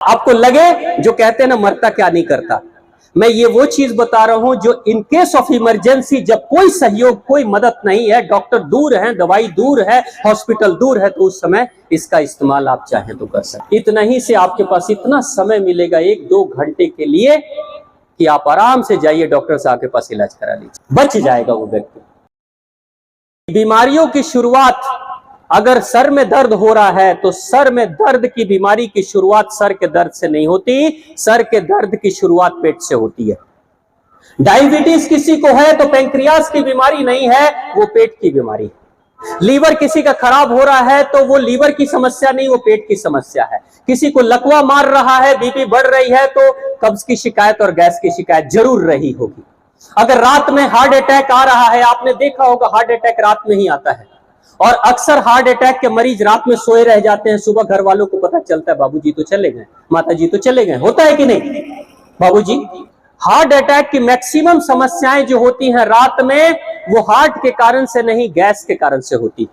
आपको लगे जो कहते हैं ना मरता क्या नहीं करता, मैं ये वो चीज बता रहा हूं जो इन केस ऑफ इमरजेंसी, जब कोई सहयोग कोई मदद नहीं है, डॉक्टर दूर है, दवाई दूर है, हॉस्पिटल दूर है, तो उस समय इसका इस्तेमाल आप चाहें तो कर सकते। इतना ही से आपके पास इतना समय मिलेगा 1-2 घंटे के लिए कि आप आराम से जाइए डॉक्टर साहब के पास इलाज करा लीजिए, बच जाएगा वो व्यक्ति। बीमारियों की शुरुआत, अगर सर में दर्द हो रहा है तो सर में दर्द की बीमारी की शुरुआत सर के दर्द से नहीं होती, सर के दर्द की शुरुआत पेट से होती है। डायबिटीज किसी को है तो पैंक्रियास की बीमारी नहीं है, वो पेट की बीमारी है। लीवर किसी का खराब हो रहा है तो वो लीवर की समस्या नहीं, वो पेट की समस्या है। किसी को लकवा मार रहा है, बीपी बढ़ रही है, तो कब्ज की शिकायत और गैस की शिकायत जरूर रही होगी। अगर रात में हार्ट अटैक आ रहा है, आपने देखा होगा हार्ट अटैक रात में ही आता है, और अक्सर हार्ट अटैक के मरीज रात में सोए रह जाते हैं, सुबह घर वालों को पता चलता है बाबूजी तो चले गए, माताजी तो चले गए। होता है कि नहीं बाबूजी? हार्ट अटैक की मैक्सिमम समस्याएं जो होती हैं रात में, वो हार्ट के कारण से नहीं, गैस के कारण से होती,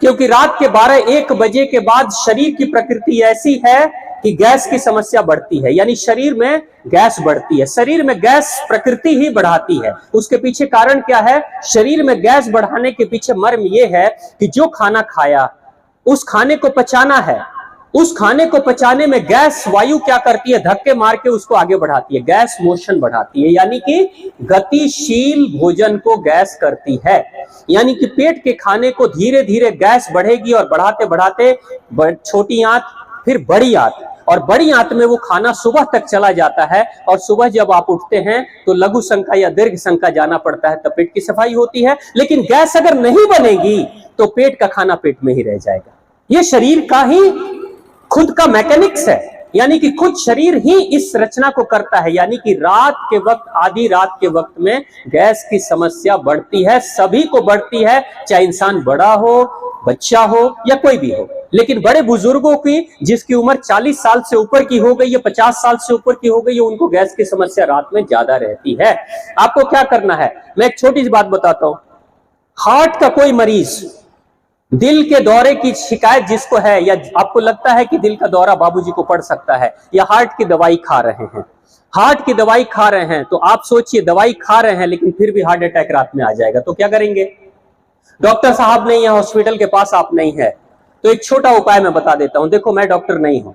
क्योंकि रात के 12-1 बजे के बाद शरीर की प्रकृति ऐसी है कि गैस की समस्या बढ़ती है, यानी शरीर में गैस बढ़ती है। शरीर में गैस प्रकृति ही बढ़ाती है। उसके पीछे कारण क्या है? शरीर में गैस बढ़ाने के पीछे मर्म यह है कि जो खाना खाया उस खाने को पचाना है, उस खाने को पचाने में गैस वायु क्या करती है? धक्के मार के उसको आगे बढ़ाती है, गैस मोशन बढ़ाती है, यानी कि गतिशील भोजन को गैस करती है। यानी कि पेट के खाने को धीरे धीरे गैस बढ़ेगी और बढ़ाते बढ़ाते छोटी आंत, फिर बड़ी आंत, और बड़ी आंत में वो खाना सुबह तक चला जाता है, और सुबह जब आप उठते हैं तो लघु संका या दीर्घ संका जाना पड़ता है, तब पेट की सफाई होती है। लेकिन गैस अगर नहीं बनेगी तो पेट का खाना पेट में ही रह जाएगा। ये शरीर का ही खुद का मैकेनिक्स है, यानी कि खुद शरीर ही इस रचना को करता है। यानी कि रात के वक्त, आधी रात के वक्त में गैस की समस्या बढ़ती है, सभी को बढ़ती है, चाहे इंसान बड़ा हो, बच्चा हो या कोई भी हो। लेकिन बड़े बुजुर्गों की, जिसकी उम्र 40 साल से ऊपर की हो गई है, 50 साल से ऊपर की हो गई है, उनको गैस की समस्या रात में ज्यादा रहती है। आपको क्या करना है, मैं एक छोटी सी बात बताता हूं। हार्ट का कोई मरीज, दिल के दौरे की शिकायत जिसको है, या आपको लगता है कि दिल का दौरा बाबूजी को पड़ सकता है, या हार्ट की दवाई खा रहे हैं, हार्ट की दवाई खा रहे हैं, तो आप सोचिए दवाई खा रहे हैं लेकिन फिर भी हार्ट अटैक रात में आ जाएगा, तो क्या करेंगे? डॉक्टर साहब नहीं है, हॉस्पिटल के पास आप नहीं है, तो एक छोटा उपाय मैं बता देता हूं। देखो, मैं डॉक्टर नहीं हूं,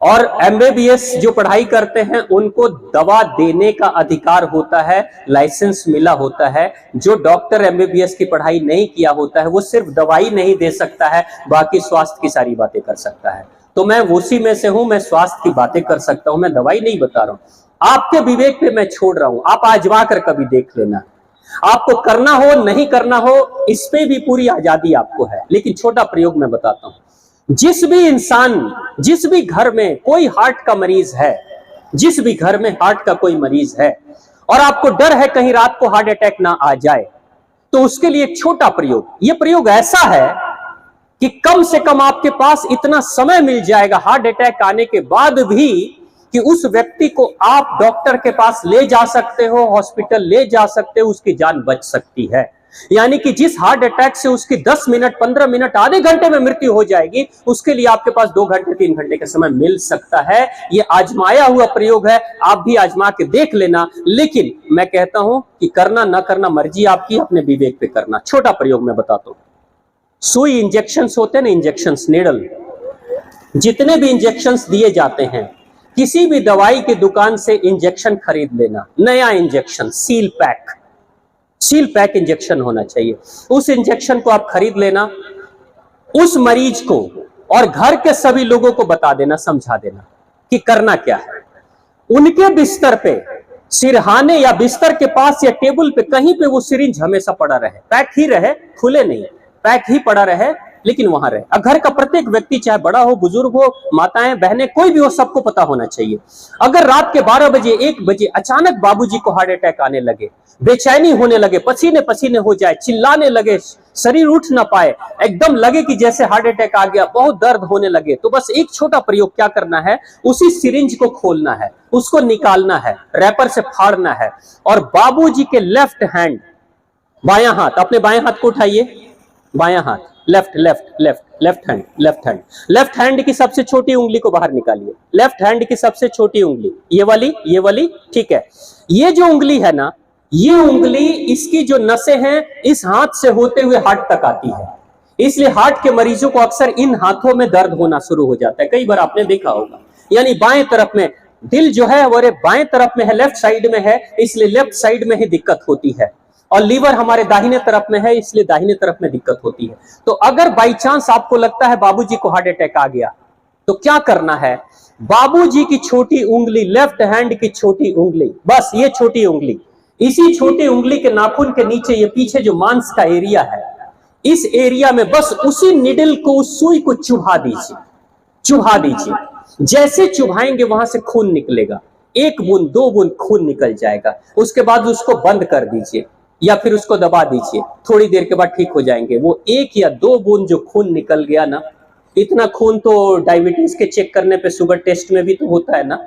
और एमबीबीएस जो पढ़ाई करते हैं उनको दवा देने का अधिकार होता है, लाइसेंस मिला होता है। जो डॉक्टर एमबीबीएस की पढ़ाई नहीं किया होता है वो सिर्फ दवाई नहीं दे सकता है, बाकी स्वास्थ्य की सारी बातें कर सकता है। तो मैं उसी में से हूं, मैं स्वास्थ्य की बातें कर सकता हूं, मैं दवाई नहीं बता रहा हूं। आपके विवेक पे मैं छोड़ रहा हूं, आप आजमा कर कभी देख लेना। आपको करना हो नहीं करना हो, इस पे भी पूरी आजादी आपको है। लेकिन छोटा प्रयोग मैं बताता हूं। जिस भी इंसान, जिस भी घर में कोई हार्ट का मरीज है, जिस भी घर में हार्ट का कोई मरीज है, और आपको डर है कहीं रात को हार्ट अटैक ना आ जाए, तो उसके लिए एक छोटा प्रयोग, यह प्रयोग ऐसा है कि कम से कम आपके पास इतना समय मिल जाएगा हार्ट अटैक आने के बाद भी कि उस व्यक्ति को आप डॉक्टर के पास ले जा सकते हो, हॉस्पिटल ले जा सकते हो, उसकी जान बच सकती है। यानी कि जिस हार्ट अटैक से उसकी 10 मिनट, 15 मिनट, आधे घंटे में मृत्यु हो जाएगी, उसके लिए आपके पास 2 घंटे 3 घंटे का समय मिल सकता है। यह आजमाया हुआ प्रयोग है, आप भी आजमा के देख लेना। लेकिन मैं कहता हूं कि करना ना करना मर्जी आपकी, अपने विवेक पे करना। छोटा प्रयोग मैं बताता हूं। सुई इंजेक्शन होते हैं ना, इंजेक्शन, नीडल, जितने भी इंजेक्शन दिए जाते हैं, किसी भी दवाई की दुकान से इंजेक्शन खरीद लेना, नया इंजेक्शन, सील पैक इंजेक्शन होना चाहिए। उस इंजेक्शन को आप खरीद लेना, उस मरीज को और घर के सभी लोगों को बता देना, समझा देना कि करना क्या है। उनके बिस्तर पे, सिरहाने या बिस्तर के पास या टेबल पे, कहीं पे वो सिरिंज हमेशा पड़ा रहे, पैक ही रहे, खुले नहीं, पैक ही पड़ा रहे, लेकिन वहां रहे। अब घर का प्रत्येक व्यक्ति, चाहे बड़ा हो, बुजुर्ग हो, माताएं, बहनें, कोई भी हो, सबको पता होना चाहिए। अगर रात के 12 बजे, 1 बजे अचानक बाबूजी को हार्ट अटैक आने लगे, बेचैनी होने लगे, पसीने पसीने हो जाए, चिल्लाने लगे, शरीर उठ ना पाए, एकदम लगे कि जैसे हार्ट अटैक आ गया, बहुत दर्द होने लगे, तो बस एक छोटा प्रयोग क्या करना है, उसी सिरिंज को खोलना है, उसको निकालना है, रैपर से फाड़ना है, और बाबूजी के लेफ्ट हैंड, बायां हाथ, अपने बाएं हाथ को उठाइए, बायां हाथ, left left left left hand left hand left hand की सबसे छोटी उंगली को बाहर निकालिए। लेफ्ट हैंड की सबसे छोटी उंगली ये वाली, ठीक है। ये जो उंगली है ना, ये उंगली, इसकी जो नसें हैं इस हाथ से होते हुए हार्ट तक आती है। इसलिए हार्ट के मरीजों को अक्सर इन हाथों में दर्द होना शुरू हो जाता है। कई बार आपने देखा होगा, यानी बाएं तरफ में दिल जो है वो बाएं तरफ में है, लेफ्ट साइड में है, इसलिए लेफ्ट साइड में ही दिक्कत होती है। और लीवर हमारे दाहिने तरफ में है, इसलिए दाहिने तरफ में दिक्कत होती है। तो अगर बाई चांस आपको लगता है बाबूजी को हार्ट अटैक आ गया, तो क्या करना है? बाबूजी की छोटी उंगली, लेफ्ट हैंड की छोटी उंगली, बस ये छोटी उंगली, इसी छोटी उंगली के नाखून के नीचे ये पीछे जो मांस का एरिया है, इस एरिया में बस उसी निडल को, उस सुई को चुभा दीजिए। जैसे चुभाएंगे वहां से खून निकलेगा, 1 बूंद 2 बूंद खून निकल जाएगा। उसके बाद उसको बंद कर दीजिए या फिर उसको दबा दीजिए, थोड़ी देर के बाद ठीक हो जाएंगे। वो 1 या 2 बूंद जो खून निकल गया ना, इतना खून तो डायबिटीज के चेक करने पे, शुगर टेस्ट में भी तो होता है ना,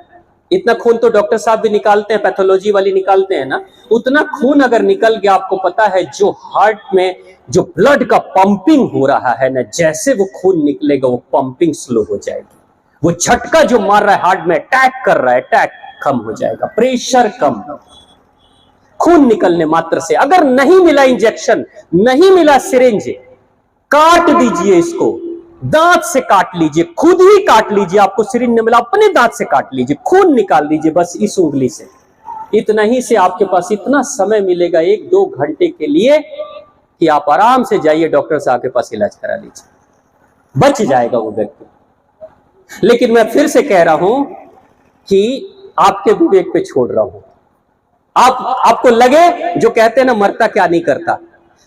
इतना खून तो डॉक्टर साहब भी निकालते हैं, पैथोलॉजी वाली निकालते हैं ना। उतना खून अगर निकल गया, आपको पता है जो हार्ट में जो ब्लड का पंपिंग हो रहा है ना, जैसे वो खून निकलेगा वो पंपिंग स्लो हो जाएगी। वो झटका जो मार रहा है हार्ट में, अटैक कर रहा है, अटैक कम हो जाएगा, प्रेशर कम, खून निकलने मात्र से। अगर नहीं मिला इंजेक्शन, नहीं मिला सिरिंज, काट दीजिए इसको, दांत से काट लीजिए, खुद ही काट लीजिए। आपको सिरिंज नहीं मिला, अपने दांत से काट लीजिए, खून निकाल लीजिए बस इस उंगली से। इतना ही से आपके पास इतना समय मिलेगा 1-2 घंटे के लिए कि आप आराम से जाइए डॉक्टर साहब के पास, इलाज करा लीजिए, बच जाएगा वो व्यक्ति। लेकिन मैं फिर से कह रहा हूं कि आपके विवेक पे छोड़ रहा हूं। आपको लगे, जो कहते हैं ना मरता क्या नहीं करता,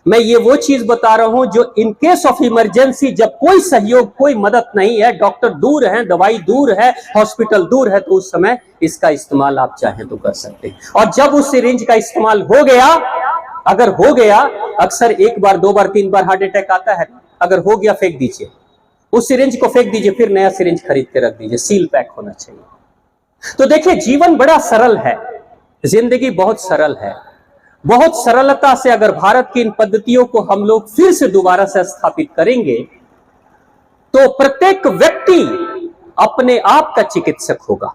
मैं ये वो चीज बता रहा हूं जो इन केस ऑफ इमरजेंसी, जब कोई सहयोग, कोई मदद नहीं है, डॉक्टर दूर है, दवाई दूर है, हॉस्पिटल दूर है, तो उस समय इसका इस्तेमाल आप चाहें तो कर सकते हैं। और जब उस सिरिंज का इस्तेमाल हो गया, अगर हो गया, अक्सर 1 बार 2 बार 3 बार हार्ट अटैक आता है, अगर हो गया फेंक दीजिए, उस सिरिंज को फेंक दीजिए, फिर नया सिरिंज खरीद के रख दीजिए, सील पैक होना चाहिए। तो देखिए, जीवन बड़ा सरल है, जिंदगी बहुत सरल है। बहुत सरलता से अगर भारत की इन पद्धतियों को हम लोग फिर से दोबारा से स्थापित करेंगे, तो प्रत्येक व्यक्ति अपने आप का चिकित्सक होगा।